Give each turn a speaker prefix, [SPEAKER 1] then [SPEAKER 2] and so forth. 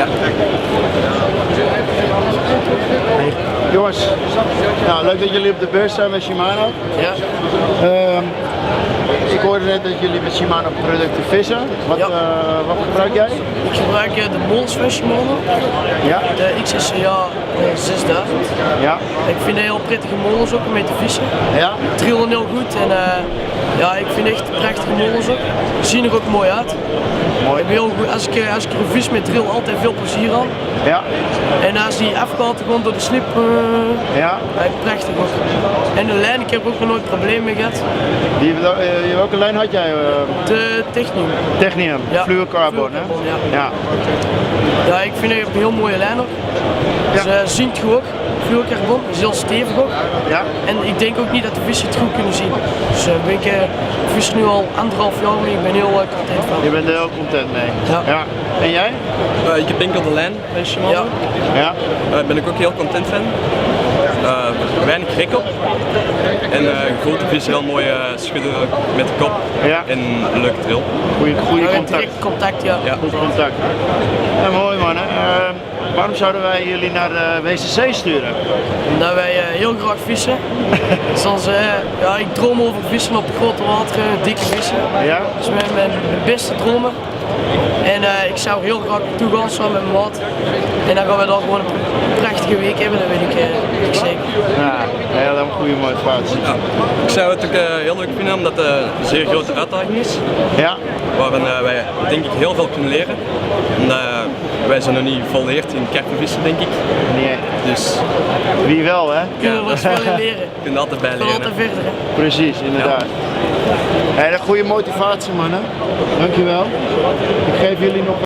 [SPEAKER 1] Ja.
[SPEAKER 2] Hey. Jongens, nou, leuk dat jullie op de beurs zijn met Shimano.
[SPEAKER 1] Ja.
[SPEAKER 2] Ik hoorde net dat jullie met Shimano producten vissen. Wat,
[SPEAKER 1] Ja.
[SPEAKER 2] Wat gebruik jij?
[SPEAKER 1] Ik gebruik de Mols van Shimano,
[SPEAKER 2] Ja.
[SPEAKER 1] de XSCA 6000.
[SPEAKER 2] Ja.
[SPEAKER 1] Ik vind het heel prettige molens ook om mee te vissen.
[SPEAKER 2] Ja.
[SPEAKER 1] Trillen heel goed en ja, ik vind echt prachtige molens ook. Ze zien er ook mooi uit.
[SPEAKER 2] Mooi.
[SPEAKER 1] Ik ben heel goed, als ik vis met drill altijd veel plezier aan.
[SPEAKER 2] Ja.
[SPEAKER 1] En als die afgaat gewoon door de slip,
[SPEAKER 2] Ja.
[SPEAKER 1] prachtig ook. En de lijn, ik heb ook nog nooit problemen mee gehad.
[SPEAKER 2] Welke lijn had jij?
[SPEAKER 1] De Technium.
[SPEAKER 2] Technium,
[SPEAKER 1] Ja.
[SPEAKER 2] fluorocarbon, hè?
[SPEAKER 1] Fluorocarbon, ja.
[SPEAKER 2] Ja.
[SPEAKER 1] Ja, ik vind het een heel mooie lijn ook.
[SPEAKER 2] Ja.
[SPEAKER 1] Ze zinkt goed ook. Fluorocarbon, is heel stevig ook.
[SPEAKER 2] Ja.
[SPEAKER 1] En ik denk ook niet dat de vissen het goed kunnen zien. Dus ik vis nu al 1,5 jaar mee, ik ben heel content van.
[SPEAKER 2] Je bent er heel content mee.
[SPEAKER 1] Ja.
[SPEAKER 2] En jij?
[SPEAKER 3] Ik heb enkel de lijn bij Shimano.
[SPEAKER 1] Ja.
[SPEAKER 2] Ja.
[SPEAKER 3] Daar ben ik ook heel content van. Weinig rek op. En grote vis heel mooi schudden met de kop.
[SPEAKER 2] Ja.
[SPEAKER 3] En een leuke drill.
[SPEAKER 2] Goede
[SPEAKER 1] Ja,
[SPEAKER 2] contact.
[SPEAKER 1] direct contact, ja.
[SPEAKER 3] Ja.
[SPEAKER 2] Goed contact. Ja, mooi man. Hè. Waarom zouden wij jullie naar de WCC sturen?
[SPEAKER 1] Omdat wij heel graag vissen. Zoals, ja, ik droom over vissen op grote wateren, dikke vissen.
[SPEAKER 2] Ja?
[SPEAKER 1] Dat is mijn beste dromen. En ik zou er heel graag naartoe gaan samen met mijn maat. En dan gaan we daar gewoon een prachtige week hebben, dat weet ik zeker.
[SPEAKER 2] Ja, heel een goede motivatie.
[SPEAKER 3] Ja. Ik zou het ook heel leuk vinden omdat het een zeer grote uitdaging is.
[SPEAKER 2] Ja?
[SPEAKER 3] Waarin wij denk ik heel veel kunnen leren. Omdat wij zijn nog niet volleerd in karpenvissen denk ik.
[SPEAKER 2] Nee.
[SPEAKER 3] Dus
[SPEAKER 2] Wie wel, hè?
[SPEAKER 1] Kunnen we wel eens veel in leren.
[SPEAKER 3] je kunt altijd bij
[SPEAKER 1] Van
[SPEAKER 3] leren.
[SPEAKER 1] altijd verder. Hè.
[SPEAKER 2] Precies, inderdaad. Hele goede motivatie, man. Hè? Dankjewel. Ik geef jullie nog